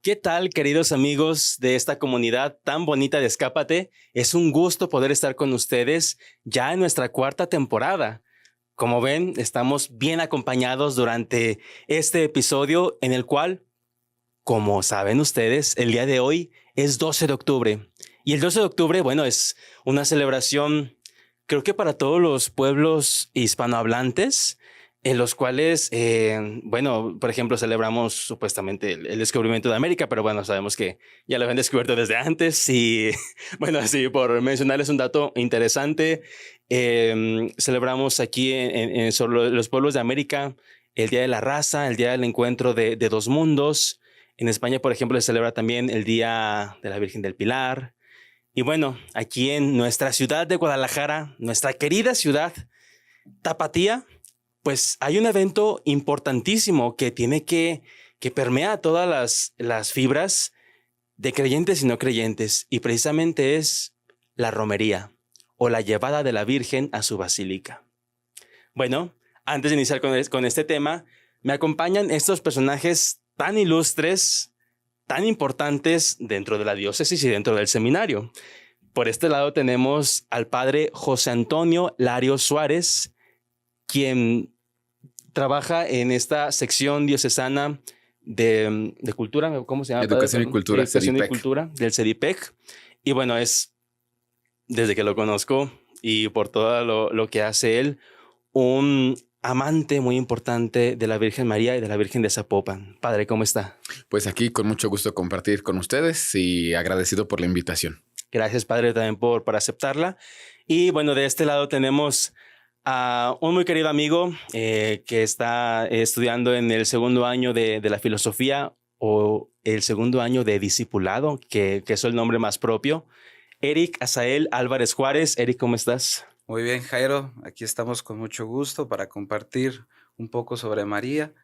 ¿Qué tal, queridos amigos de esta comunidad tan bonita de Escápate? Es un gusto poder estar con ustedes ya en nuestra cuarta temporada. Como ven, estamos bien acompañados durante este episodio en el cual, como saben ustedes, el día de hoy es 12 de octubre. Y el 12 de octubre, bueno, es una celebración, creo que para todos los pueblos hispanohablantes, en los cuales, bueno, por ejemplo, celebramos supuestamente el descubrimiento de América, pero bueno, sabemos que ya lo habían descubierto desde antes y, bueno, así por mencionarles un dato interesante, celebramos aquí sobre los pueblos de América el Día de la Raza, el Día del Encuentro de dos mundos. En España, por ejemplo, se celebra también el Día de la Virgen del Pilar. Y bueno, aquí en nuestra ciudad de Guadalajara, nuestra querida ciudad, Tapatía, pues hay un evento importantísimo que permea todas las fibras de creyentes y no creyentes, y precisamente es la romería o la llevada de la Virgen a su basílica. Bueno, antes de iniciar con este tema, me acompañan estos personajes tan ilustres, tan importantes dentro de la diócesis y dentro del seminario. Por este lado tenemos al padre José Antonio Lario Suárez, quien trabaja en esta sección diocesana de cultura, ¿cómo se llama? Educación y Cultura, Educación y CEDIPEC. Cultura del CEDIPEC. Y bueno, es desde que lo conozco y por todo lo que hace él, un amante muy importante de la Virgen María y de la Virgen de Zapopan. Padre, ¿cómo está? Pues aquí con mucho gusto compartir con ustedes y agradecido por la invitación. Gracias, Padre, también por aceptarla. Y bueno, de este lado tenemos a un muy querido amigo que está estudiando en el segundo año de la filosofía o el segundo año de discipulado, que es el nombre más propio. Eric Asael Álvarez Juárez. Eric, ¿cómo estás? Muy bien, Jairo. Aquí estamos con mucho gusto para compartir un poco sobre María.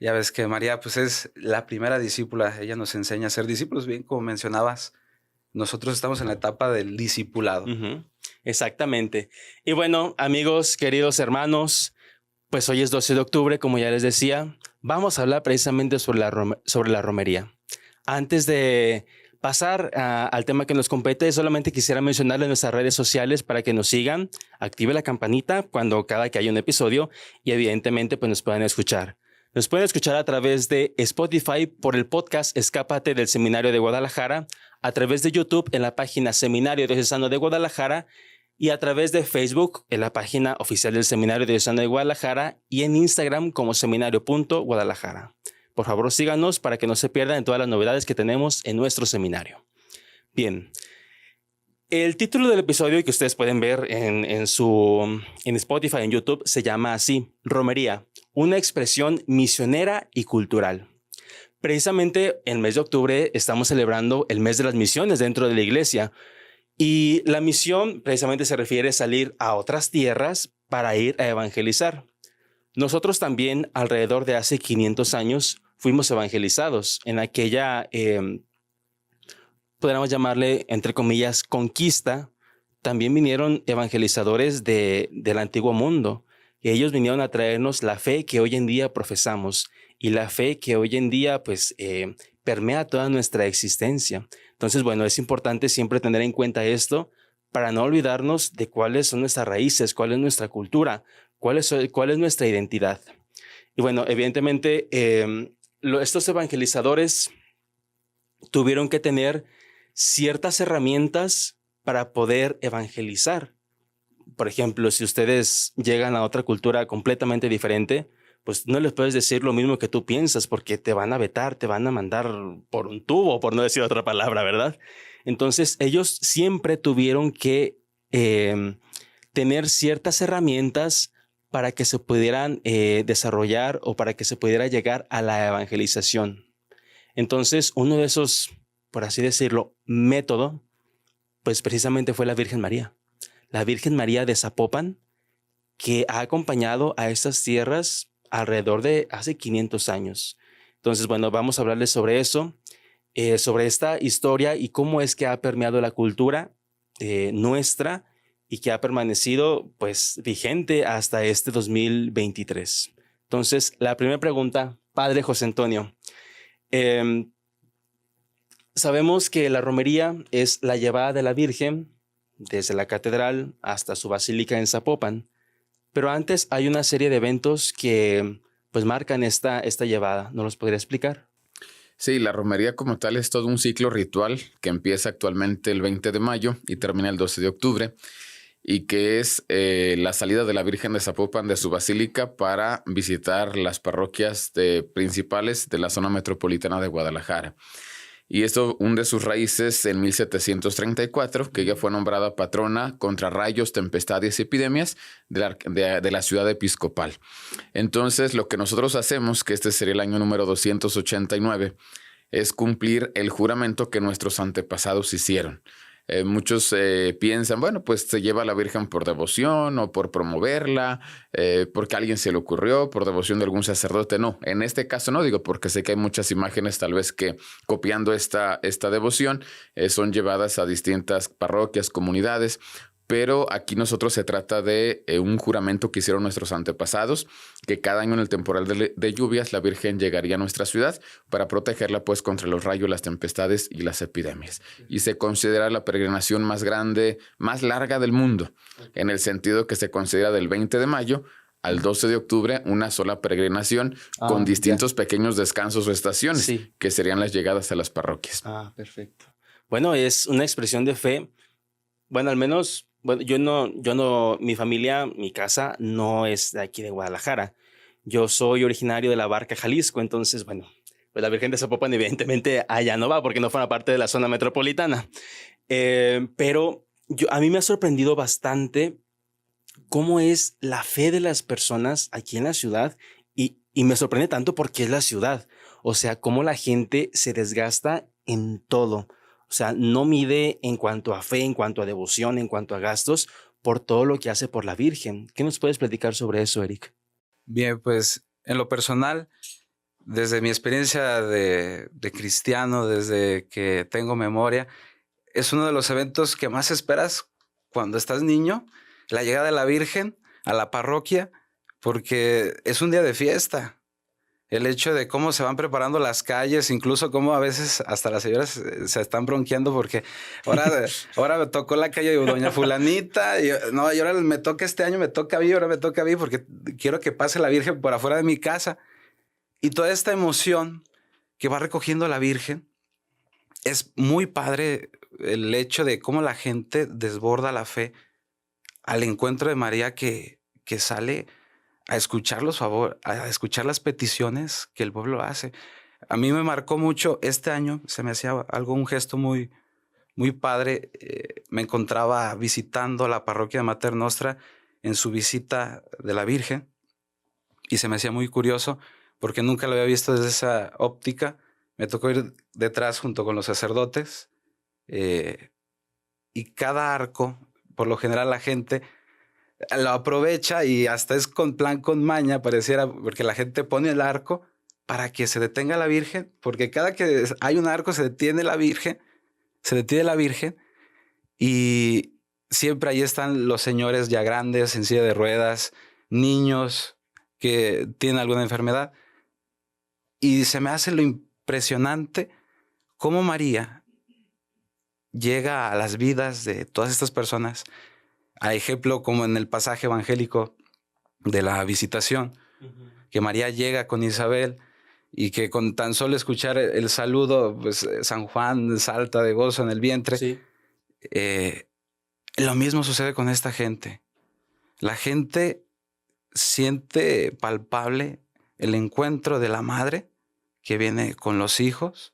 Ya ves que María pues es la primera discípula. Ella nos enseña a ser discípulos. Bien, como mencionabas, nosotros estamos en la etapa del discipulado. Exactamente. Y bueno, amigos, queridos hermanos, pues hoy es 12 de octubre, como ya les decía. Vamos a hablar precisamente sobre la romería. Antes de pasar al tema que nos compete, solamente quisiera mencionarles nuestras redes sociales para que nos sigan, active la campanita cada que haya un episodio y evidentemente pues nos puedan escuchar. Nos pueden escuchar a través de Spotify por el podcast Escápate del Seminario de Guadalajara, a través de YouTube en la página Seminario Diocesano de Guadalajara y a través de Facebook en la página oficial del Seminario Diocesano de Guadalajara y en Instagram como seminario.guadalajara. Por favor, síganos para que no se pierdan en todas las novedades que tenemos en nuestro seminario. Bien, el título del episodio que ustedes pueden ver en Spotify, en YouTube, se llama así: Romería, una expresión misionera y cultural. Precisamente en el mes de octubre estamos celebrando el mes de las misiones dentro de la iglesia. Y la misión precisamente se refiere a salir a otras tierras para ir a evangelizar. Nosotros también, alrededor de hace 500 años, fuimos evangelizados en aquella, podríamos llamarle, entre comillas, conquista. También vinieron evangelizadores del antiguo mundo. Y ellos vinieron a traernos la fe que hoy en día profesamos y la fe que hoy en día pues permea toda nuestra existencia. Entonces, bueno, es importante siempre tener en cuenta esto para no olvidarnos de cuáles son nuestras raíces, cuál es nuestra cultura, cuál es nuestra identidad. Y bueno, evidentemente, estos evangelizadores tuvieron que tener ciertas herramientas para poder evangelizar. Por ejemplo, si ustedes llegan a otra cultura completamente diferente, pues no les puedes decir lo mismo que tú piensas porque te van a vetar, te van a mandar por un tubo, por no decir otra palabra, ¿verdad? Entonces, ellos siempre tuvieron que tener ciertas herramientas para que se pudieran desarrollar o para que se pudiera llegar a la evangelización. Entonces, uno de esos, por así decirlo, método, pues precisamente fue la Virgen María. La Virgen María de Zapopan, que ha acompañado a estas tierras alrededor de hace 500 años. Entonces, bueno, vamos a hablarles sobre eso, sobre esta historia y cómo es que ha permeado la cultura nuestra y que ha permanecido pues vigente hasta este 2023. Entonces, la primera pregunta, Padre José Antonio, Sabemos que la romería es la llevada de la Virgen desde la catedral hasta su basílica en Zapopan, pero antes hay una serie de eventos que pues marcan esta llevada. ¿No los podría explicar? Sí, la romería como tal es todo un ciclo ritual que empieza actualmente el 20 de mayo y termina el 12 de octubre y que es la salida de la Virgen de Zapopan de su basílica para visitar las parroquias principales de la zona metropolitana de Guadalajara. Y esto hunde sus raíces en 1734, que ella fue nombrada patrona contra rayos, tempestades y epidemias de la ciudad episcopal. Entonces, lo que nosotros hacemos, que este sería el año número 289, es cumplir el juramento que nuestros antepasados hicieron. Muchos piensan, bueno, pues se lleva a la Virgen por devoción o por promoverla, porque a alguien se le ocurrió, por devoción de algún sacerdote. No, en este caso no, digo, porque sé que hay muchas imágenes tal vez que copiando esta devoción son llevadas a distintas parroquias, comunidades. Pero aquí nosotros se trata de un juramento que hicieron nuestros antepasados, que cada año en el temporal de lluvias la Virgen llegaría a nuestra ciudad para protegerla pues contra los rayos, las tempestades y las epidemias. Y se considera la peregrinación más grande, más larga del mundo, en el sentido que se considera del 20 de mayo al 12 de octubre una sola peregrinación con distintos pequeños descansos o estaciones, que serían las llegadas a las parroquias. Perfecto. Bueno, es una expresión de fe. Bueno, al menos... Bueno, yo no, mi familia, mi casa no es de aquí de Guadalajara. Yo soy originario de La Barca, Jalisco, entonces, bueno, pues la Virgen de Zapopan evidentemente allá no va porque no forma parte de la zona metropolitana. Pero a mí me ha sorprendido bastante cómo es la fe de las personas aquí en la ciudad y me sorprende tanto porque es la ciudad. O sea, cómo la gente se desgasta en todo. O sea, no mide en cuanto a fe, en cuanto a devoción, en cuanto a gastos, por todo lo que hace por la Virgen. ¿Qué nos puedes platicar sobre eso, Eric? Bien, pues en lo personal, desde mi experiencia de cristiano, desde que tengo memoria, es uno de los eventos que más esperas cuando estás niño, la llegada de la Virgen a la parroquia, porque es un día de fiesta. El hecho de cómo se van preparando las calles, incluso cómo a veces hasta las señoras se están bronqueando porque ahora me tocó la calle de Doña Fulanita y ahora me toca este año, me toca a mí, ahora me toca a mí porque quiero que pase la Virgen por afuera de mi casa. Y toda esta emoción que va recogiendo la Virgen, es muy padre el hecho de cómo la gente desborda la fe al encuentro de María que sale a escuchar a escuchar las peticiones que el pueblo hace. A mí me marcó mucho este año, se me hacía un gesto muy, muy padre. Me encontraba visitando la parroquia de Mater Nostra en su visita de la Virgen y se me hacía muy curioso porque nunca lo había visto desde esa óptica. Me tocó ir detrás junto con los sacerdotes y cada arco, por lo general la gente lo aprovecha y hasta es con maña, pareciera, porque la gente pone el arco para que se detenga la Virgen, porque cada que hay un arco se detiene la Virgen y siempre ahí están los señores ya grandes en silla de ruedas, niños que tienen alguna enfermedad. Y se me hace lo impresionante cómo María llega a las vidas de todas estas personas. A ejemplo, como en el pasaje evangélico de la visitación, que María llega con Isabel y que con tan solo escuchar el saludo, pues San Juan salta de gozo en el vientre. Sí. Lo mismo sucede con esta gente. La gente siente palpable el encuentro de la madre que viene con los hijos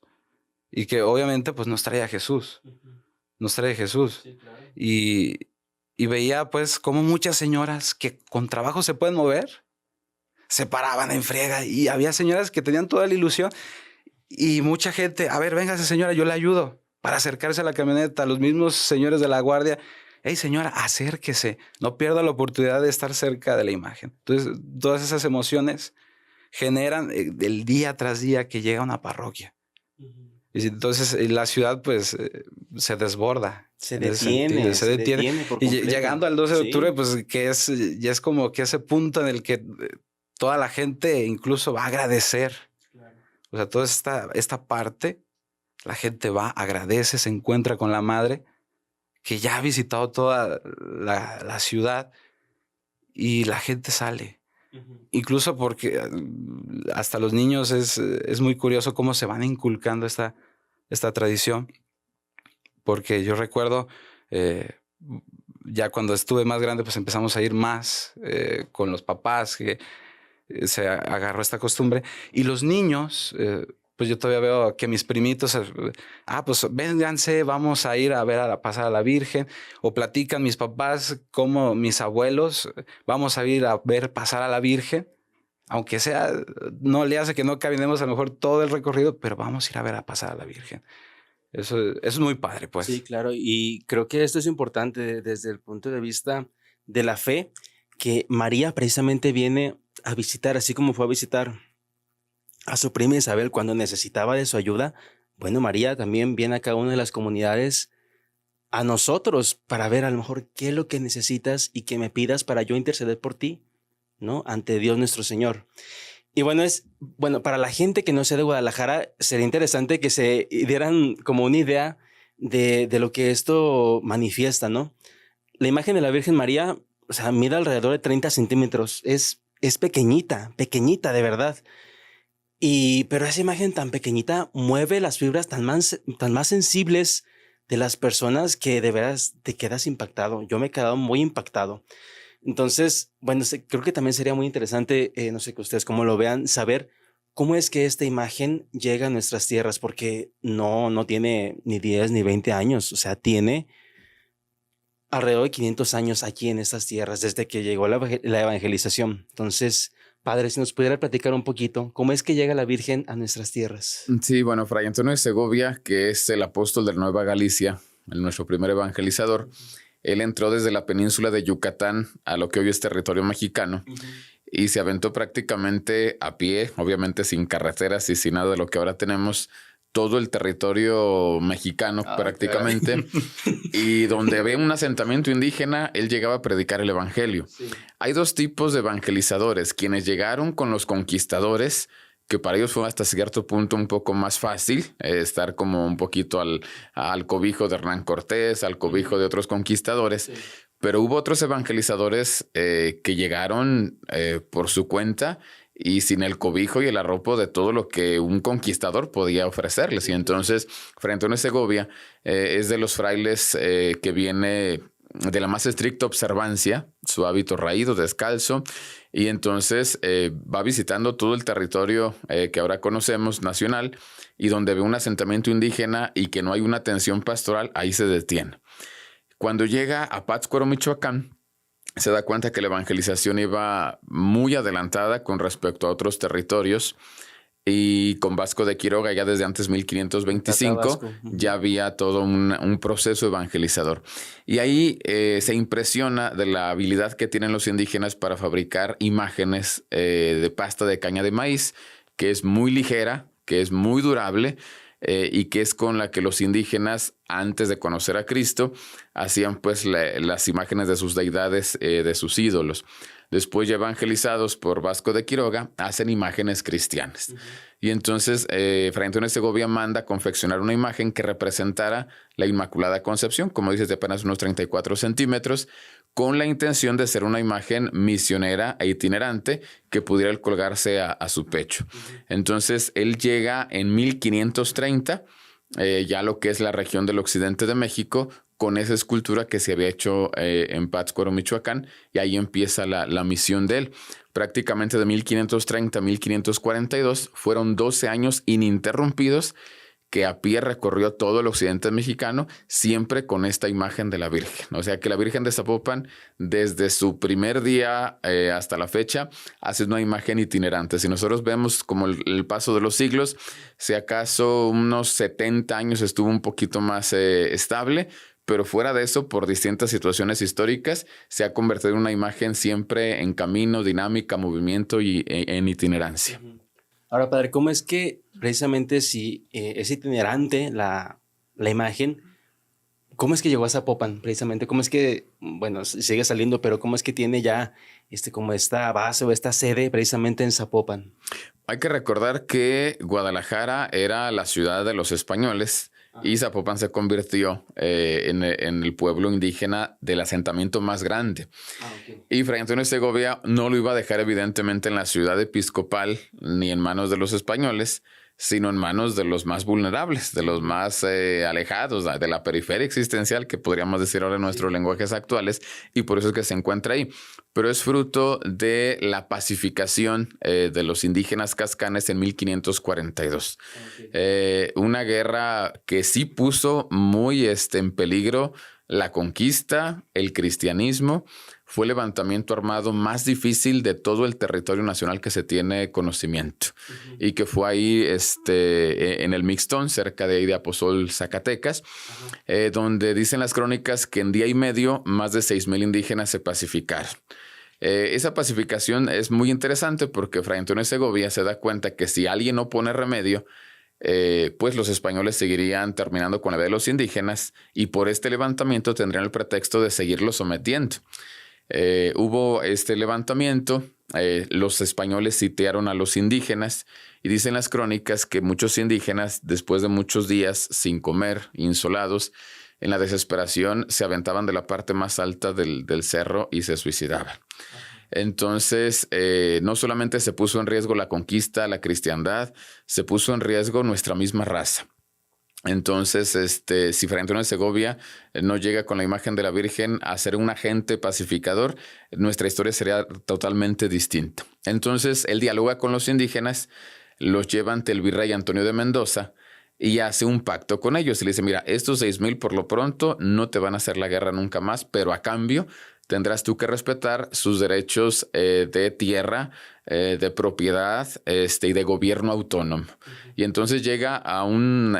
y que obviamente pues nos trae a Jesús. Nos trae a Jesús. Sí, claro. Y veía pues cómo muchas señoras que con trabajo se pueden mover, se paraban en friega y había señoras que tenían toda la ilusión y mucha gente, a ver, véngase señora, yo le ayudo para acercarse a la camioneta. Los mismos señores de la guardia, hey señora, acérquese, no pierda la oportunidad de estar cerca de la imagen. Entonces, todas esas emociones generan el día tras día que llega a una parroquia. Y entonces la ciudad pues se desborda. Se detiene. Y llegando al 12 de octubre, pues que ya es como que ese punto en el que toda la gente incluso va a agradecer. Claro. O sea, toda esta parte La gente va, agradece, se encuentra con la madre, que ya ha visitado toda la ciudad, y la gente sale. Incluso porque hasta los niños es muy curioso cómo se van inculcando esta tradición. Porque yo recuerdo, ya cuando estuve más grande, pues empezamos a ir más con los papás, que se agarró esta costumbre. Y los niños, pues yo todavía veo que mis primitos, pues vénganse, vamos a ir a ver pasar a la Virgen. O platican mis papás como mis abuelos, vamos a ir a ver pasar a la Virgen. Aunque sea, no le hace que no caminemos a lo mejor todo el recorrido, pero vamos a ir a ver a pasar a la Virgen. Eso es muy padre, pues. Sí, claro. Y creo que esto es importante desde el punto de vista de la fe, que María precisamente viene a visitar, así como fue a visitar a su prima Isabel cuando necesitaba de su ayuda. Bueno, María también viene a cada una de las comunidades a nosotros para ver a lo mejor qué es lo que necesitas y que me pidas para yo interceder por ti, ¿no? Ante Dios nuestro Señor. Y bueno, para la gente que no sea de Guadalajara, sería interesante que se dieran como una idea de lo que esto manifiesta, ¿no? La imagen de la Virgen María, o sea, mide alrededor de 30 centímetros. Es pequeñita, pequeñita de verdad. Pero esa imagen tan pequeñita mueve las fibras tan más sensibles de las personas que de veras te quedas impactado. Yo me he quedado muy impactado. Entonces, bueno, creo que también sería muy interesante, no sé que ustedes cómo lo vean, saber cómo es que esta imagen llega a nuestras tierras, porque no tiene ni 10 ni 20 años, o sea, tiene alrededor de 500 años aquí en estas tierras, desde que llegó la evangelización. Entonces, Padre, si nos pudiera platicar un poquito, ¿cómo es que llega la Virgen a nuestras tierras? Sí, bueno, Fray Antonio de Segovia, que es el apóstol de Nueva Galicia, nuestro primer evangelizador, él entró desde la península de Yucatán a lo que hoy es territorio mexicano y se aventó prácticamente a pie, obviamente sin carreteras y sin nada de lo que ahora tenemos, todo el territorio mexicano prácticamente. Y donde había un asentamiento indígena, él llegaba a predicar el evangelio. Sí. Hay dos tipos de evangelizadores, quienes llegaron con los conquistadores, que para ellos fue hasta cierto punto un poco más fácil estar como un poquito al cobijo de Hernán Cortés, al cobijo de otros conquistadores. Sí. Pero hubo otros evangelizadores que llegaron por su cuenta y sin el cobijo y el arropo de todo lo que un conquistador podía ofrecerles. Y entonces, Fray Antonio de Segovia es de los frailes que viene de la más estricta observancia, su hábito raído, descalzo, y entonces va visitando todo el territorio que ahora conocemos, nacional, y donde ve un asentamiento indígena y que no hay una atención pastoral, ahí se detiene. Cuando llega a Pátzcuaro, Michoacán, se da cuenta que la evangelización iba muy adelantada con respecto a otros territorios, y con Vasco de Quiroga ya desde antes 1525 ya había todo un proceso evangelizador. Y ahí se impresiona de la habilidad que tienen los indígenas para fabricar imágenes de pasta de caña de maíz, que es muy ligera, que es muy durable, y que es con la que los indígenas, antes de conocer a Cristo, hacían pues las imágenes de sus deidades, de sus ídolos. Después, ya evangelizados por Vasco de Quiroga, hacen imágenes cristianas. Y entonces Fray Antonio de Segovia manda confeccionar una imagen que representara la Inmaculada Concepción, como dices, de apenas unos 34 centímetros, con la intención de ser una imagen misionera e itinerante que pudiera colgarse a su pecho. Entonces, él llega en 1530, ya lo que es la región del occidente de México, con esa escultura que se había hecho en Pátzcuaro, Michoacán, y ahí empieza la misión de él. Prácticamente de 1530 a 1542 fueron 12 años ininterrumpidos que a pie recorrió todo el occidente mexicano, siempre con esta imagen de la Virgen. O sea que la Virgen de Zapopan, desde su primer día hasta la fecha, hace una imagen itinerante. Si nosotros vemos como el paso de los siglos, si acaso unos 70 años estuvo un poquito más estable, pero fuera de eso, por distintas situaciones históricas, se ha convertido en una imagen siempre en camino, dinámica, movimiento y en itinerancia. Ahora, Padre, ¿cómo es que precisamente si es itinerante la imagen, ¿Cómo es que llegó a Zapopan, precisamente? ¿Cómo es que, bueno, sigue saliendo, pero cómo es que tiene ya como esta base o esta sede precisamente en Zapopan? Hay que recordar que Guadalajara era la ciudad de los españoles y Zapopan se convirtió en el pueblo indígena del asentamiento más grande. Okay. Y Fray Antonio de Segovia no lo iba a dejar evidentemente en la ciudad episcopal ni en manos de los españoles, sino en manos de los más vulnerables, de los más alejados, de la periferia existencial, que podríamos decir ahora en nuestros lenguajes actuales, y por eso es que se encuentra ahí. Pero es fruto de la pacificación de los indígenas cascanes en 1542. Una guerra que sí puso muy en peligro la conquista, el cristianismo. Fue el levantamiento armado más difícil de todo el territorio nacional que se tiene conocimiento. Y que fue ahí en el Mixtón, cerca de ahí de Aposol, Zacatecas, donde dicen las crónicas que en día y medio más de 6,000 indígenas se pacificaron. Esa pacificación es muy interesante porque Fray Antonio de Segovia se da cuenta que si alguien no pone remedio, pues los españoles seguirían terminando con la vida de los indígenas y por este levantamiento tendrían el pretexto de seguirlos sometiendo. Hubo este levantamiento, los españoles sitiaron a los indígenas y dicen las crónicas que muchos indígenas, después de muchos días sin comer, insolados, en la desesperación se aventaban de la parte más alta del cerro y se suicidaban. Entonces, no solamente se puso en riesgo la conquista, la cristiandad, se puso en riesgo nuestra misma raza. Entonces, si Fray Antonio de Segovia no llega con la imagen de la Virgen a ser un agente pacificador, nuestra historia sería totalmente distinta. Entonces, él dialoga con los indígenas, los lleva ante el virrey Antonio de Mendoza y hace un pacto con ellos. Y le dice, mira, estos 6,000 por lo pronto no te van a hacer la guerra nunca más, pero a cambio tendrás tú que respetar sus derechos de tierra, de propiedad y de gobierno autónomo. Y entonces llega a un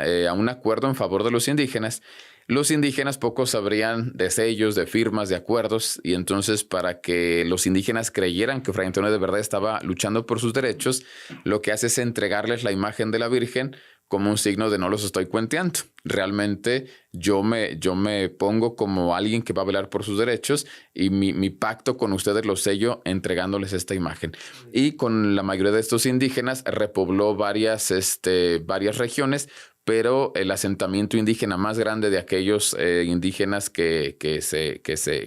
acuerdo en favor de los indígenas. Los indígenas poco sabrían de sellos, de firmas, de acuerdos, y entonces para que los indígenas creyeran que Fray Antonio de verdad estaba luchando por sus derechos, lo que hace es entregarles la imagen de la Virgen como un signo de no los estoy cuenteando. Realmente yo me pongo como alguien que va a velar por sus derechos y mi pacto con ustedes lo sello entregándoles esta imagen. Y con la mayoría de estos indígenas repobló varias regiones, pero el asentamiento indígena más grande de aquellos indígenas que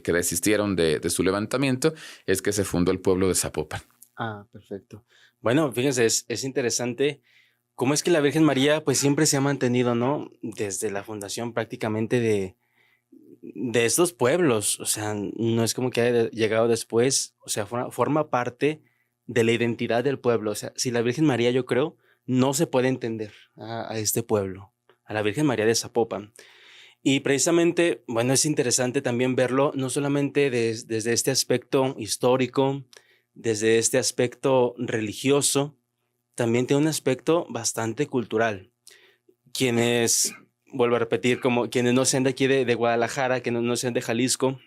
desistieron de su levantamiento es que se fundó el pueblo de Zapopan. Ah, perfecto. Bueno, fíjense, es interesante cómo es que la Virgen María pues siempre se ha mantenido, ¿no? Desde la fundación prácticamente de estos pueblos. O sea, no es como que haya llegado después, o sea, forma parte de la identidad del pueblo. O sea, si la Virgen María, yo creo, no se puede entender a este pueblo, a la Virgen María de Zapopan. Y precisamente, bueno, es interesante también verlo, no solamente desde este aspecto histórico, desde este aspecto religioso, también tiene un aspecto bastante cultural. Quienes, vuelvo a repetir, como quienes no sean de aquí de Guadalajara, que no sean de Jalisco,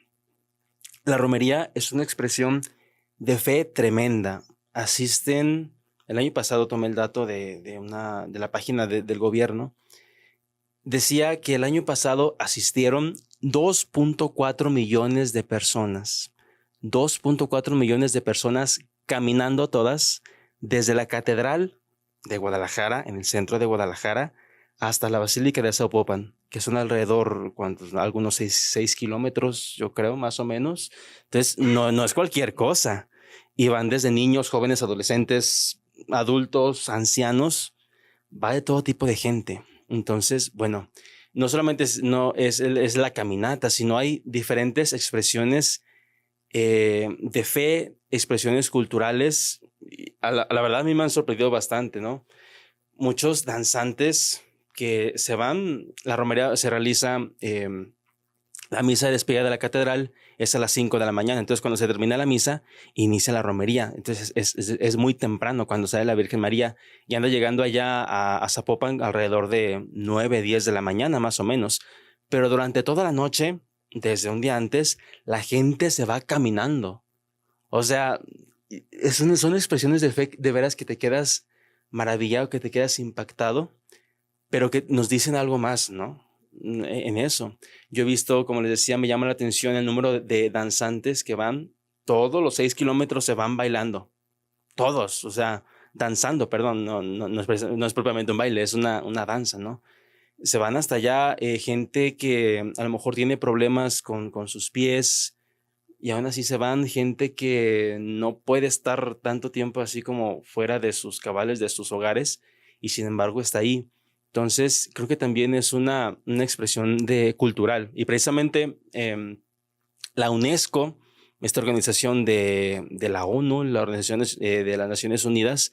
la romería es una expresión de fe tremenda. Asisten, el año pasado tomé el dato de la página del gobierno, decía que el año pasado asistieron 2.4 millones de personas. 2.4 millones de personas caminando todas desde la Catedral de Guadalajara, en el centro de Guadalajara, hasta la Basílica de Zapopan, que son alrededor, algunos 6 kilómetros, yo creo, más o menos. Entonces, no es cualquier cosa. Y van desde niños, jóvenes, adolescentes, adultos, ancianos, va de todo tipo de gente. Entonces, bueno, no solamente es la caminata, sino hay diferentes expresiones de fe, expresiones culturales. La verdad a mí me han sorprendido bastante, ¿no? Muchos danzantes que se van, la romería se realiza, la misa de despedida de la catedral es a las 5 de la mañana, entonces cuando se termina la misa, inicia la romería, entonces es muy temprano cuando sale la Virgen María y anda llegando allá a Zapopan alrededor de 9, 10 de la mañana más o menos, pero durante toda la noche, desde un día antes, la gente se va caminando. O sea, son expresiones de fe de veras que te quedas maravillado, que te quedas impactado, pero que nos dicen algo más, ¿no? en eso. Yo he visto, como les decía, me llama la atención el número de danzantes que van, todos los 6 kilómetros se van bailando, todos, o sea, danzando, perdón, no es propiamente un baile, es una danza, ¿no? Se van hasta allá, gente que a lo mejor tiene problemas con sus pies y aún así se van, gente que no puede estar tanto tiempo así como fuera de sus cabales, de sus hogares, y sin embargo está ahí. Entonces, creo que también es una expresión cultural. Y precisamente la UNESCO, esta organización de la ONU, la Organización de las Naciones Unidas,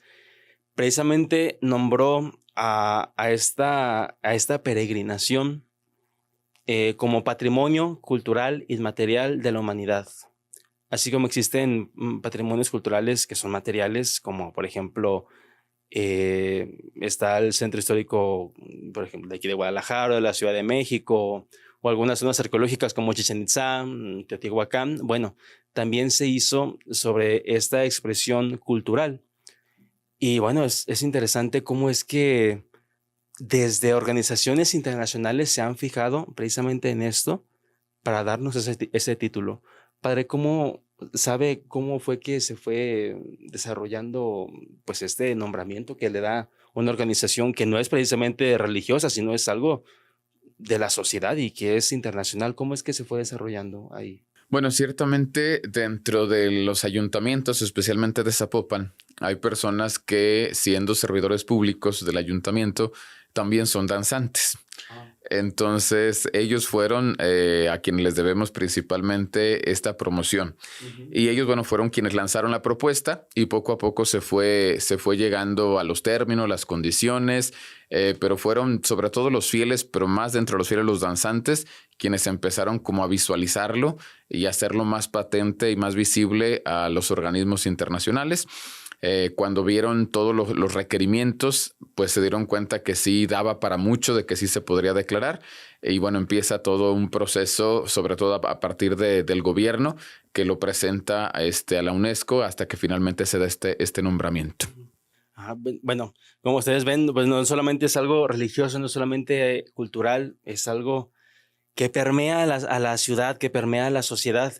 precisamente nombró a esta peregrinación como patrimonio cultural inmaterial de la humanidad. Así como existen patrimonios culturales que son materiales, como por ejemplo está el centro histórico, por ejemplo, de aquí de Guadalajara, de la Ciudad de México, o algunas zonas arqueológicas como Chichén Itzá, Teotihuacán. Bueno, también se hizo sobre esta expresión cultural. Y bueno, es interesante cómo es que desde organizaciones internacionales se han fijado precisamente en esto para darnos ese título. Padre, ¿cómo sabe cómo fue que se fue desarrollando pues este nombramiento que le da una organización que no es precisamente religiosa, sino es algo de la sociedad y que es internacional? ¿Cómo es que se fue desarrollando ahí? Bueno, ciertamente dentro de los ayuntamientos, especialmente de Zapopan, hay personas que, siendo servidores públicos del ayuntamiento, también son danzantes. Entonces, ellos fueron a quienes les debemos principalmente esta promoción. Y ellos, bueno, fueron quienes lanzaron la propuesta y poco a poco se fue llegando a los términos, las condiciones, pero fueron sobre todo los fieles, pero más dentro de los fieles los danzantes, quienes empezaron como a visualizarlo y hacerlo más patente y más visible a los organismos internacionales. Cuando vieron todos los requerimientos, pues se dieron cuenta que sí daba para mucho, de que sí se podría declarar. Y bueno, empieza todo un proceso, sobre todo a partir del gobierno, que lo presenta a la UNESCO hasta que finalmente se da este nombramiento. Bueno, como ustedes ven, pues no solamente es algo religioso, no solamente cultural, es algo que permea a la ciudad, que permea a la sociedad.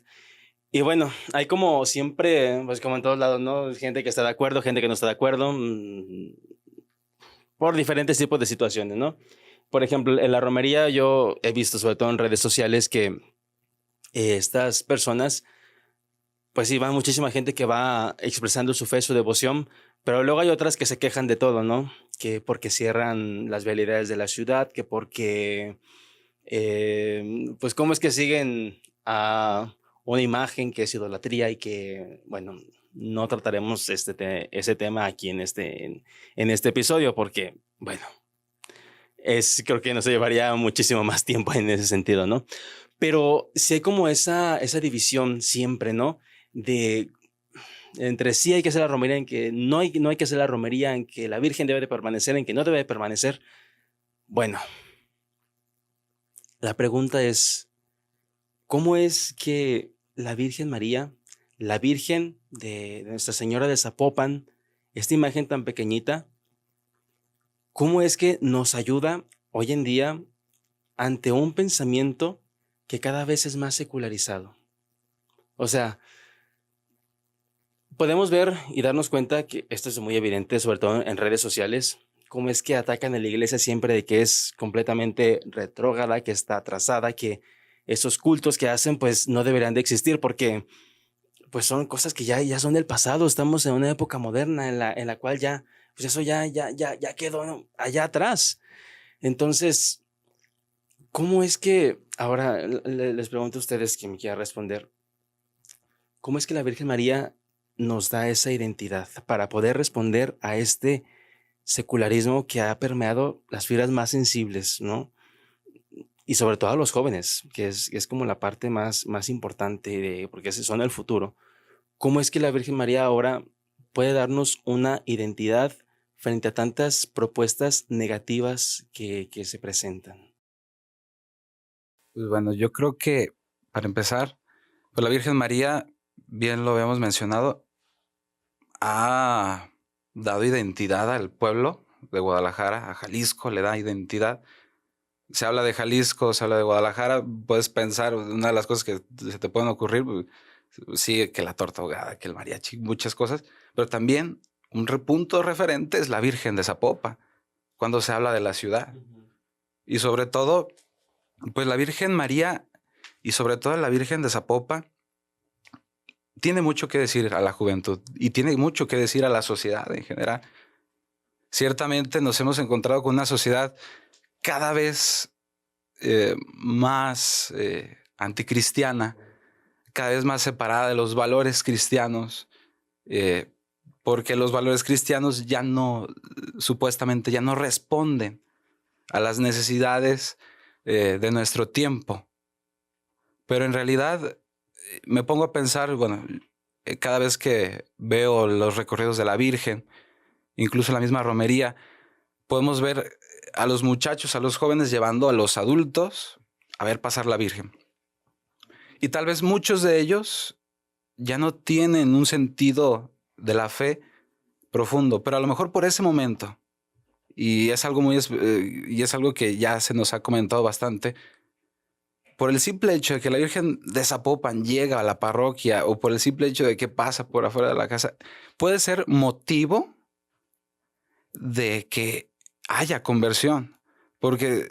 Y bueno, hay como siempre, pues como en todos lados, ¿no? Gente que está de acuerdo, gente que no está de acuerdo, por diferentes tipos de situaciones, ¿no? Por ejemplo, en la romería yo he visto, sobre todo en redes sociales, que estas personas, pues sí, va muchísima gente que va expresando su fe, su devoción, pero luego hay otras que se quejan de todo, ¿no? Que porque cierran las vialidades de la ciudad, que porque, pues cómo es que siguen a una imagen que es idolatría y que, bueno, no trataremos ese tema aquí en este episodio porque, bueno, creo que nos llevaría muchísimo más tiempo en ese sentido, ¿no? Pero sí hay como esa división siempre, ¿no? Entre sí hay que hacer la romería, en que no hay que hacer la romería, en que la Virgen debe de permanecer, en que no debe de permanecer. Bueno, la pregunta es, ¿cómo es que la Virgen María, la Virgen de Nuestra Señora de Zapopan, esta imagen tan pequeñita, cómo es que nos ayuda hoy en día ante un pensamiento que cada vez es más secularizado? O sea, podemos ver y darnos cuenta que esto es muy evidente, sobre todo en redes sociales, cómo es que atacan a la iglesia siempre de que es completamente retrógrada, que está atrasada, que esos cultos que hacen pues no deberían de existir porque pues son cosas que ya son del pasado. Estamos en una época moderna en la cual ya pues eso ya quedó allá atrás. Entonces, ¿cómo es que, ahora les pregunto a ustedes, quien me quiera responder, cómo es que la Virgen María nos da esa identidad para poder responder a este secularismo que ha permeado las fibras más sensibles, ¿no? Y sobre todo a los jóvenes, que es como la parte más importante, porque son el futuro. ¿Cómo es que la Virgen María ahora puede darnos una identidad frente a tantas propuestas negativas que se presentan? Pues bueno, yo creo que para empezar, pues la Virgen María, bien lo habíamos mencionado, ha dado identidad al pueblo de Guadalajara, a Jalisco, le da identidad. Se habla de Jalisco, se habla de Guadalajara, puedes pensar, una de las cosas que se te pueden ocurrir, pues, sí, que la torta ahogada, que el mariachi, muchas cosas, pero también un punto referente es la Virgen de Zapopan, cuando se habla de la ciudad. Y sobre todo, pues la Virgen María y sobre todo la Virgen de Zapopan tiene mucho que decir a la juventud y tiene mucho que decir a la sociedad en general. Ciertamente nos hemos encontrado con una sociedad cada vez más anticristiana, cada vez más separada de los valores cristianos, porque los valores cristianos ya no, supuestamente ya no responden a las necesidades de nuestro tiempo. Pero en realidad me pongo a pensar, bueno, cada vez que veo los recorridos de la Virgen, incluso la misma romería, podemos ver a los muchachos, a los jóvenes llevando a los adultos a ver pasar la Virgen. Y tal vez muchos de ellos ya no tienen un sentido de la fe profundo, pero a lo mejor por ese momento, y es algo y es algo que ya se nos ha comentado bastante, por el simple hecho de que la Virgen de Zapopan llega a la parroquia o por el simple hecho de que pasa por afuera de la casa, puede ser motivo de que haya conversión, porque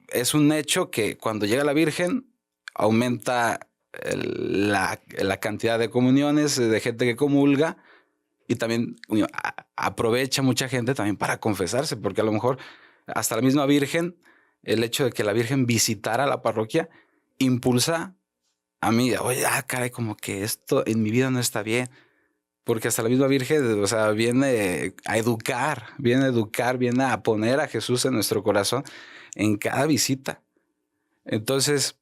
es un hecho que cuando llega la Virgen aumenta la cantidad de comuniones, de gente que comulga, y también aprovecha mucha gente también para confesarse, porque a lo mejor hasta la misma Virgen, el hecho de que la Virgen visitara la parroquia impulsa a mí, oye, caray, como que esto en mi vida no está bien. Porque hasta la misma Virgen, o sea, viene a educar, viene a poner a Jesús en nuestro corazón en cada visita. Entonces,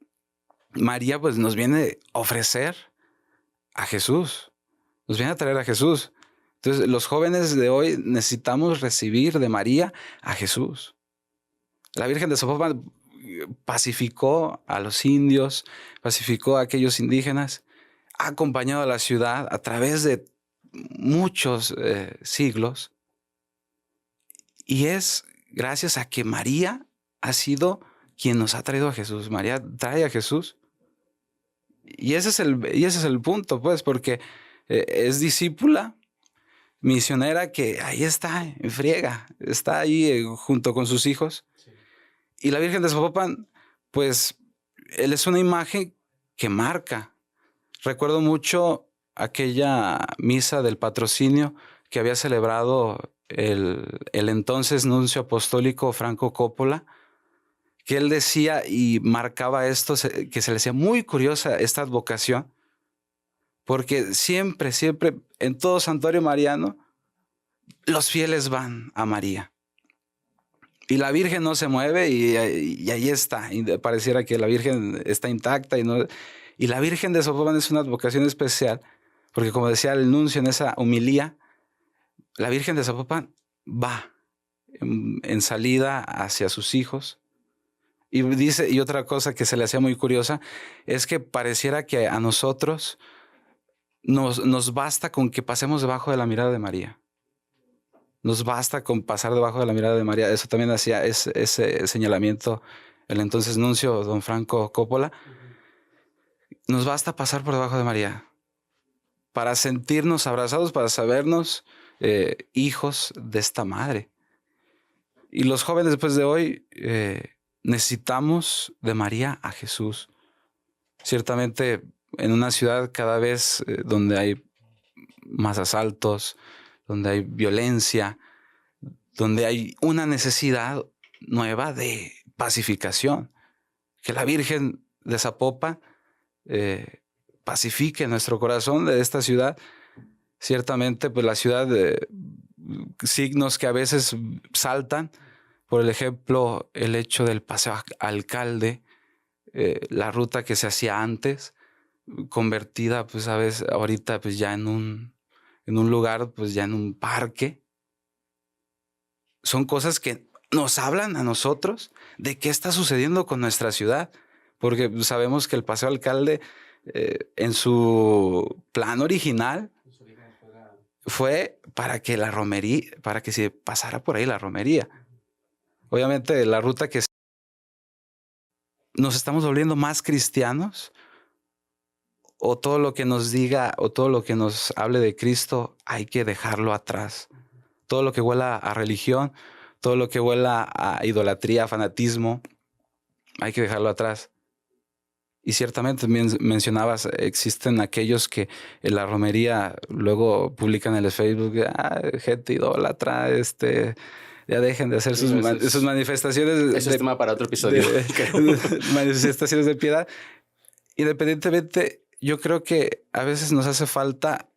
María pues nos viene a ofrecer a Jesús, nos viene a traer a Jesús. Entonces, los jóvenes de hoy necesitamos recibir de María a Jesús. La Virgen de Zapopan pacificó a los indios, pacificó a aquellos indígenas, ha acompañado a la ciudad a través de muchos siglos, y es gracias a que María ha sido quien nos ha traído a Jesús. María trae a Jesús, y ese es el punto, pues, porque es discípula misionera que ahí está en friega, está ahí junto con sus hijos. Sí. Y la Virgen de Zapopan, pues, él es una imagen que marca. Recuerdo mucho aquella misa del patrocinio que había celebrado el entonces nuncio apostólico Franco Coppola, que él decía y marcaba esto, que se le hacía muy curiosa esta advocación, porque siempre en todo santuario mariano los fieles van a María. Y la Virgen no se mueve y ahí está. Y pareciera que la Virgen está intacta. Y la Virgen de Zapopan es una advocación especial, porque como decía el nuncio en esa homilía, la Virgen de Zapopan va en salida hacia sus hijos. Y dice, y otra cosa que se le hacía muy curiosa, es que pareciera que a nosotros nos basta con que pasemos debajo de la mirada de María. Nos basta con pasar debajo de la mirada de María. Eso también hacía ese señalamiento el entonces nuncio don Franco Coppola. Nos basta pasar por debajo de María para sentirnos abrazados, para sabernos hijos de esta madre. Y los jóvenes después de hoy necesitamos de María a Jesús. Ciertamente en una ciudad cada vez donde hay más asaltos, donde hay violencia, donde hay una necesidad nueva de pacificación. Que la Virgen de Zapopan pacifique nuestro corazón de esta ciudad. Ciertamente, pues la ciudad, signos que a veces saltan, por ejemplo, el hecho del paseo alcalde, la ruta que se hacía antes, convertida, pues a veces ahorita, pues ya en un lugar, pues ya en un parque. Son cosas que nos hablan a nosotros de qué está sucediendo con nuestra ciudad, porque sabemos que el paseo alcalde en su plan original fue para que la romería, para que se pasara por ahí la romería. Obviamente la ruta que ¿nos estamos volviendo más cristianos? ¿O todo lo que nos diga o todo lo que nos hable de Cristo hay que dejarlo atrás? Todo lo que huela a religión, todo lo que huela a idolatría, a fanatismo, hay que dejarlo atrás. Y ciertamente mencionabas, existen aquellos que en la romería luego publican en el Facebook, gente idólatra, ya dejen de hacer sus manifestaciones. Eso es tema para otro episodio. Manifestaciones de piedad. Independientemente, yo creo que a veces nos hace falta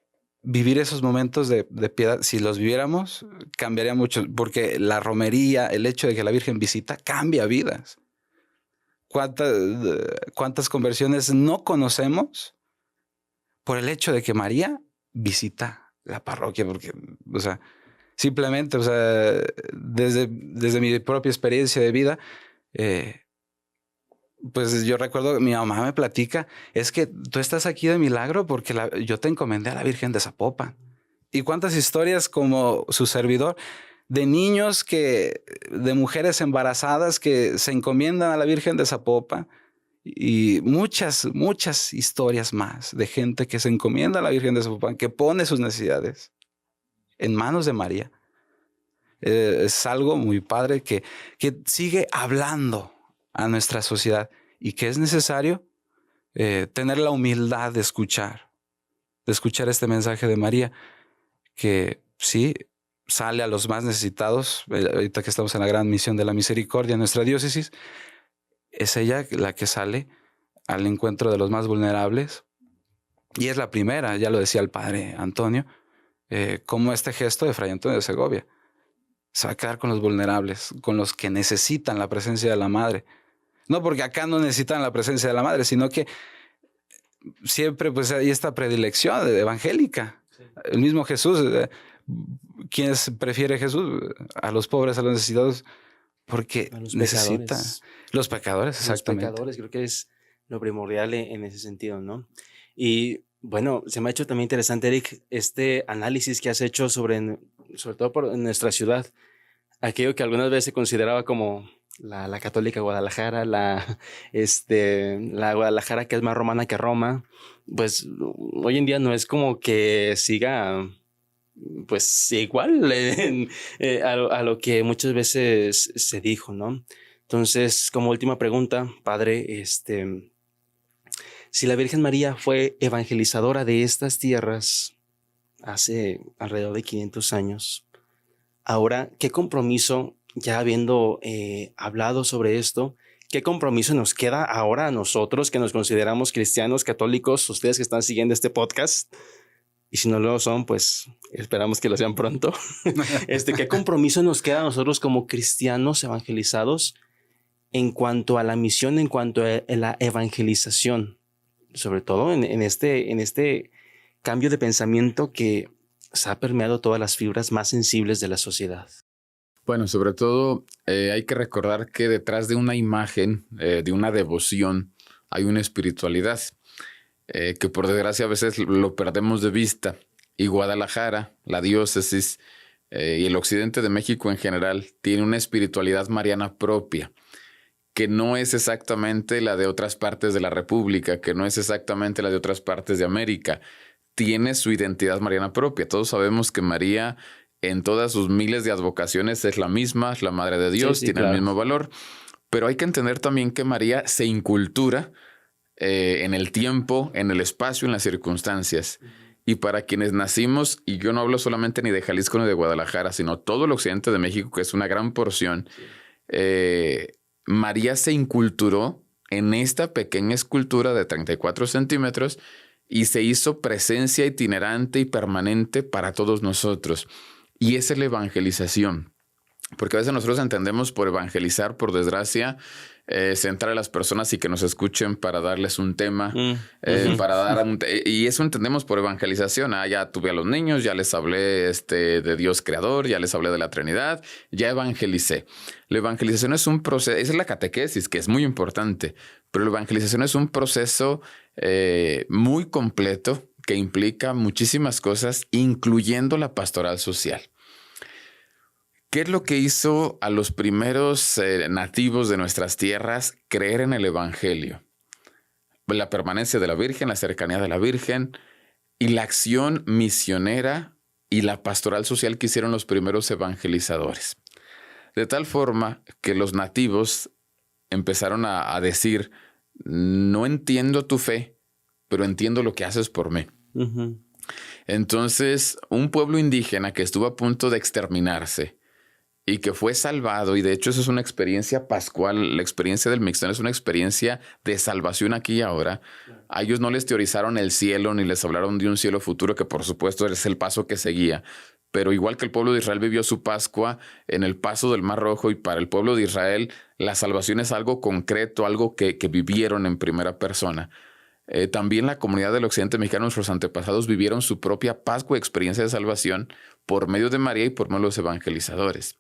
vivir esos momentos de piedad. Si los viviéramos, cambiaría mucho, porque la romería, el hecho de que la Virgen visita, cambia vidas. ¿Cuántas conversiones no conocemos por el hecho de que María visita la parroquia? Porque, o sea, simplemente, o sea, desde mi propia experiencia de vida, pues yo recuerdo, mi mamá me platica, es que tú estás aquí de milagro porque yo te encomendé a la Virgen de Zapopan. Y cuántas historias como su servidor de niños de mujeres embarazadas que se encomiendan a la Virgen de Zapopan, y muchas historias más de gente que se encomienda a la Virgen de Zapopan, que pone sus necesidades en manos de María. Es algo muy padre que sigue hablando a nuestra sociedad y que es necesario tener la humildad de escuchar este mensaje de María, que sí sale a los más necesitados. Ahorita que estamos en la gran misión de la misericordia en nuestra diócesis, es ella la que sale al encuentro de los más vulnerables, y es la primera, ya lo decía el padre Antonio, como este gesto de Fray Antonio de Segovia se va a quedar con los vulnerables, con los que necesitan la presencia de la Madre. No porque acá no necesitan la presencia de la Madre, sino que siempre pues hay esta predilección evangélica. Sí. El mismo Jesús, ¿quién prefiere Jesús? A los pobres, a los necesitados, porque necesita. Los pecadores, exactamente. Los pecadores, creo que es lo primordial en ese sentido, ¿no? Y bueno, se me ha hecho también interesante, Eric, este análisis que has hecho sobre todo por nuestra ciudad, aquello que algunas veces se consideraba como la católica Guadalajara, la Guadalajara que es más romana que Roma, pues hoy en día no es como que siga pues igual a lo que muchas veces se dijo, ¿no? Entonces, como última pregunta, padre, si la Virgen María fue evangelizadora de estas tierras hace alrededor de 500 años, ahora, ¿qué compromiso, ya habiendo hablado sobre esto, qué compromiso nos queda ahora a nosotros que nos consideramos cristianos, católicos, ustedes que están siguiendo este podcast? Y si no lo son, pues esperamos que lo sean pronto. ¿Qué compromiso nos queda a nosotros como cristianos evangelizados en cuanto a la misión, en cuanto a la evangelización? Sobre todo en este cambio de pensamiento que se ha permeado todas las fibras más sensibles de la sociedad. Bueno, sobre todo hay que recordar que detrás de una imagen, de una devoción, hay una espiritualidad que por desgracia a veces lo perdemos de vista. Y Guadalajara, la diócesis y el occidente de México en general, tiene una espiritualidad mariana propia, que no es exactamente la de otras partes de la República, que no es exactamente la de otras partes de América. Tiene su identidad mariana propia. Todos sabemos que María, en todas sus miles de advocaciones, es la misma, es la Madre de Dios, sí, tiene claro, el mismo valor. Pero hay que entender también que María se incultura en el tiempo, en el espacio, en las circunstancias. Y para quienes nacimos, y yo no hablo solamente ni de Jalisco ni de Guadalajara, sino todo el occidente de México, que es una gran porción, María se inculturó en esta pequeña escultura de 34 centímetros y se hizo presencia itinerante y permanente para todos nosotros. Y esa es la evangelización. Porque a veces nosotros entendemos por evangelizar, por desgracia, centrar a las personas y que nos escuchen para darles un tema, y eso entendemos por evangelización. Ya tuve a los niños, ya les hablé de Dios creador, ya les hablé de la Trinidad, ya evangelicé. La evangelización es un proceso, esa es la catequesis, que es muy importante, pero la evangelización es un proceso muy completo que implica muchísimas cosas, incluyendo la pastoral social. ¿Qué es lo que hizo a los primeros nativos de nuestras tierras creer en el Evangelio? La permanencia de la Virgen, la cercanía de la Virgen y la acción misionera y la pastoral social que hicieron los primeros evangelizadores. De tal forma que los nativos empezaron a decir, no entiendo tu fe, pero entiendo lo que haces por mí. Ujú. Entonces, un pueblo indígena que estuvo a punto de exterminarse y que fue salvado, y de hecho eso es una experiencia pascual, la experiencia del Mixtón es una experiencia de salvación aquí y ahora. A ellos no les teorizaron el cielo ni les hablaron de un cielo futuro, que por supuesto es el paso que seguía. Pero igual que el pueblo de Israel vivió su Pascua en el paso del Mar Rojo, y para el pueblo de Israel la salvación es algo concreto, algo que vivieron en primera persona. También la comunidad del occidente mexicano, nuestros antepasados, vivieron su propia Pascua, experiencia de salvación, por medio de María y por medio de los evangelizadores.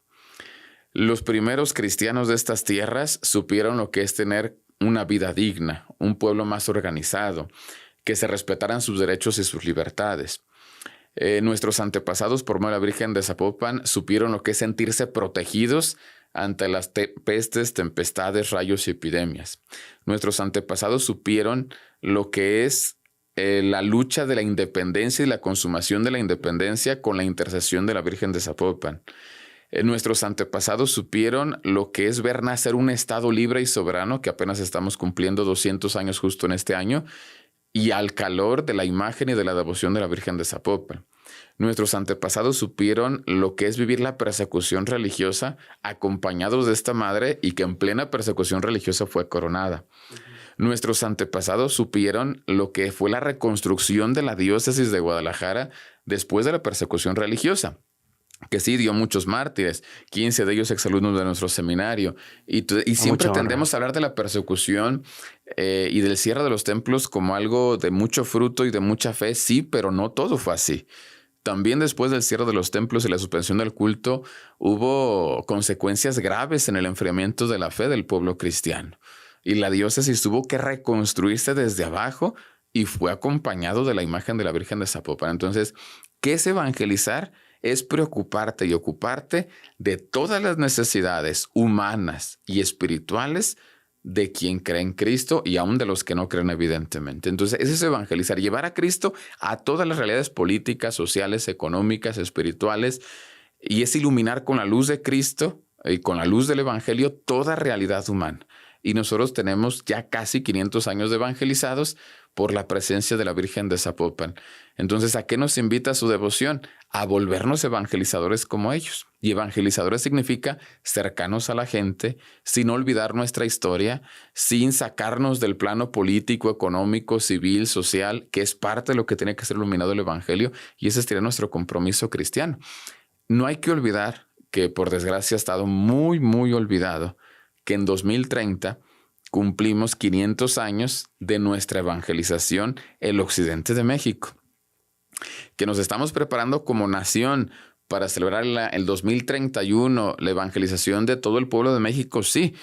Los primeros cristianos de estas tierras supieron lo que es tener una vida digna, un pueblo más organizado, que se respetaran sus derechos y sus libertades. Nuestros antepasados, por medio de la Virgen de Zapopan, supieron lo que es sentirse protegidos ante las pestes, tempestades, rayos y epidemias. Nuestros antepasados supieron lo que es la lucha de la independencia y la consumación de la independencia con la intercesión de la Virgen de Zapopan. Nuestros antepasados supieron lo que es ver nacer un Estado libre y soberano, que apenas estamos cumpliendo 200 años justo en este año, y al calor de la imagen y de la devoción de la Virgen de Zapopan. Nuestros antepasados supieron lo que es vivir la persecución religiosa acompañados de esta madre, y que en plena persecución religiosa fue coronada. Nuestros antepasados supieron lo que fue la reconstrucción de la diócesis de Guadalajara después de la persecución religiosa, que sí dio muchos mártires, 15 de ellos exalumnos de nuestro seminario. Y siempre tendemos a hablar de la persecución y del cierre de los templos como algo de mucho fruto y de mucha fe. Sí, pero no todo fue así. También después del cierre de los templos y la suspensión del culto, hubo consecuencias graves en el enfriamiento de la fe del pueblo cristiano. Y la diócesis tuvo que reconstruirse desde abajo, y fue acompañado de la imagen de la Virgen de Zapopan. Entonces, ¿qué es evangelizar? Es preocuparte y ocuparte de todas las necesidades humanas y espirituales de quien cree en Cristo, y aún de los que no creen, evidentemente. Entonces, eso es evangelizar, llevar a Cristo a todas las realidades políticas, sociales, económicas, espirituales, y es iluminar con la luz de Cristo y con la luz del Evangelio toda realidad humana. Y nosotros tenemos ya casi 500 años de evangelizados por la presencia de la Virgen de Zapopan. Entonces, ¿a qué nos invita su devoción? A volvernos evangelizadores como ellos. Y evangelizadores significa cercanos a la gente, sin olvidar nuestra historia, sin sacarnos del plano político, económico, civil, social, que es parte de lo que tiene que ser iluminado el Evangelio, y ese sería nuestro compromiso cristiano. No hay que olvidar que, por desgracia, ha estado muy, muy olvidado que en 2030 cumplimos 500 años de nuestra evangelización el occidente de México. Que nos estamos preparando como nación para celebrar el 2031, la evangelización de todo el pueblo de México, sí.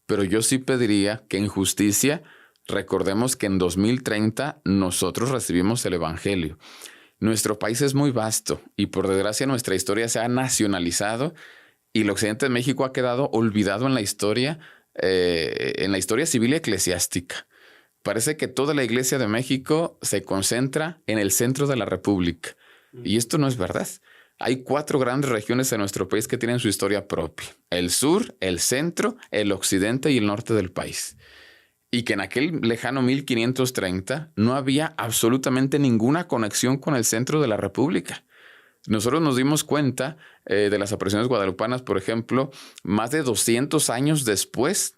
Pero yo sí pediría que en justicia recordemos que en 2030 nosotros recibimos el Evangelio. Nuestro país es muy vasto y por desgracia nuestra historia se ha nacionalizado, y el occidente de México ha quedado olvidado en la historia civil y eclesiástica. Parece que toda la Iglesia de México se concentra en el centro de la República. Y esto no es verdad. Hay 4 grandes regiones en nuestro país que tienen su historia propia: el sur, el centro, el occidente y el norte del país. Y que en aquel lejano 1530 no había absolutamente ninguna conexión con el centro de la República. Nosotros nos dimos cuenta de las apariciones guadalupanas, por ejemplo, más de 200 años después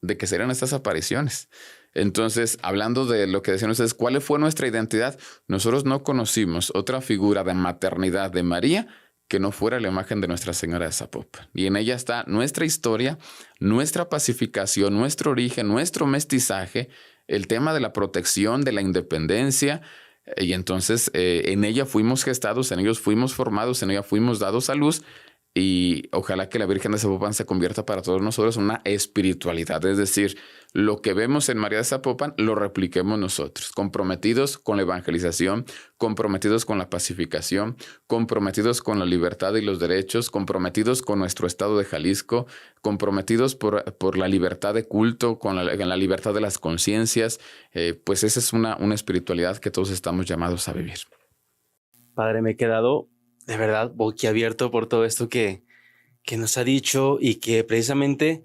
de que se dieran estas apariciones. Entonces, hablando de lo que decían ustedes, ¿cuál fue nuestra identidad? Nosotros no conocimos otra figura de maternidad de María que no fuera la imagen de Nuestra Señora de Zapopan. Y en ella está nuestra historia, nuestra pacificación, nuestro origen, nuestro mestizaje, el tema de la protección, de la independencia. Y entonces en ella fuimos gestados, en ellos fuimos formados, en ella fuimos dados a luz, y ojalá que la Virgen de Zapopan se convierta para todos nosotros en una espiritualidad. Es decir, lo que vemos en María de Zapopan lo repliquemos nosotros, comprometidos con la evangelización, comprometidos con la pacificación, comprometidos con la libertad y los derechos, comprometidos con nuestro estado de Jalisco, comprometidos por la libertad de culto, con la libertad de las conciencias. Pues esa es una espiritualidad que todos estamos llamados a vivir. Padre, me he quedado de verdad boquiabierto por todo esto que nos ha dicho y que precisamente,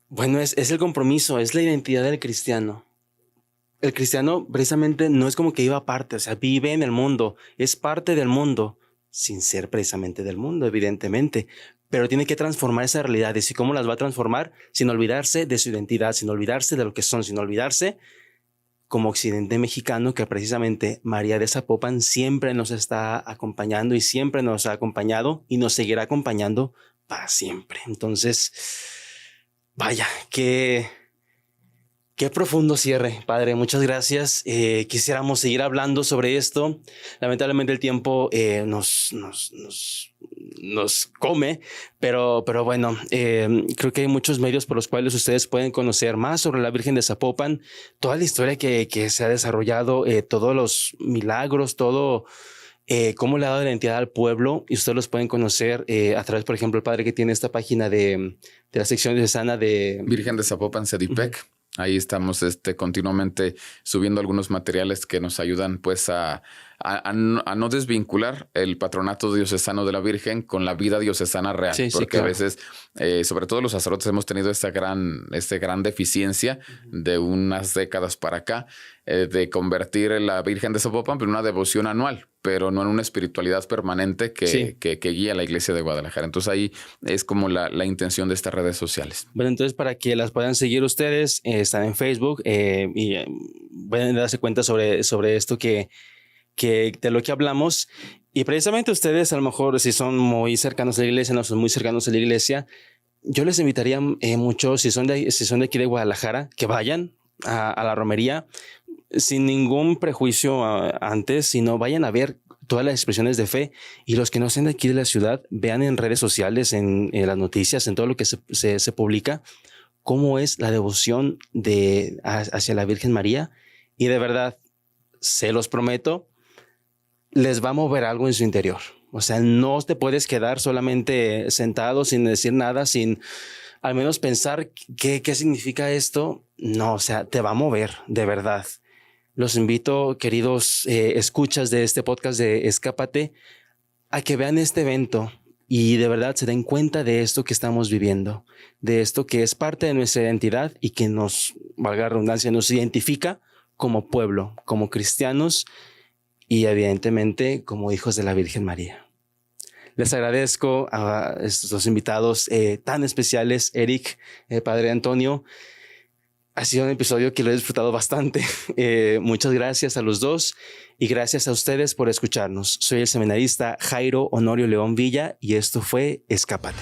bueno, es el compromiso, es la identidad del cristiano. El cristiano precisamente no es como que iba aparte, o sea, vive en el mundo, es parte del mundo, sin ser precisamente del mundo, evidentemente, pero tiene que transformar esas realidades. ¿Y cómo las va a transformar? Sin olvidarse de su identidad, sin olvidarse de lo que son, sin olvidarse como occidente mexicano, que precisamente María de Zapopan siempre nos está acompañando y siempre nos ha acompañado y nos seguirá acompañando para siempre. Entonces, vaya, qué profundo cierre, Padre. Muchas gracias. Quisiéramos seguir hablando sobre esto. Lamentablemente el tiempo nos come, pero bueno, creo que hay muchos medios por los cuales ustedes pueden conocer más sobre la Virgen de Zapopan, toda la historia que se ha desarrollado, todos los milagros, todo cómo le ha dado identidad al pueblo, y ustedes los pueden conocer a través, por ejemplo, el padre que tiene esta página de la sección diocesana de Virgen de Zapopan, CEDIPEC. Ahí estamos continuamente subiendo algunos materiales que nos ayudan pues a no desvincular el patronato diocesano de la Virgen con la vida diocesana real. Sí, porque claro. a veces, sobre todo los sacerdotes, hemos tenido esta gran deficiencia de unas décadas para acá, de convertir la Virgen de Zapopan en una devoción anual, pero no en una espiritualidad permanente que guía a la Iglesia de Guadalajara. Entonces ahí es como la intención de estas redes sociales. Bueno, entonces para que las puedan seguir ustedes, están en Facebook y pueden darse cuenta sobre esto que de lo que hablamos. Y precisamente ustedes, a lo mejor, si son muy cercanos a la iglesia, no son muy cercanos a la iglesia, yo les invitaría mucho, si son de aquí de Guadalajara, que vayan a la romería sin ningún prejuicio antes, sino vayan a ver todas las expresiones de fe, y los que no sean de aquí de la ciudad, vean en redes sociales, en las noticias, en todo lo que se publica, cómo es la devoción hacia la Virgen María. Y de verdad, se los prometo, les va a mover algo en su interior. O sea, no te puedes quedar solamente sentado sin decir nada, sin al menos pensar qué significa esto. No, o sea, te va a mover, de verdad. Los invito, queridos escuchas de este podcast de Escápate, a que vean este evento y de verdad se den cuenta de esto que estamos viviendo, de esto que es parte de nuestra identidad y que nos, valga la redundancia, nos identifica como pueblo, como cristianos y evidentemente como hijos de la Virgen María. Les agradezco a estos dos invitados tan especiales, Eric, Padre Antonio. Ha sido un episodio que lo he disfrutado bastante. Muchas gracias a los dos y gracias a ustedes por escucharnos. Soy el seminarista Jairo Honorio León Villa y esto fue Escápate.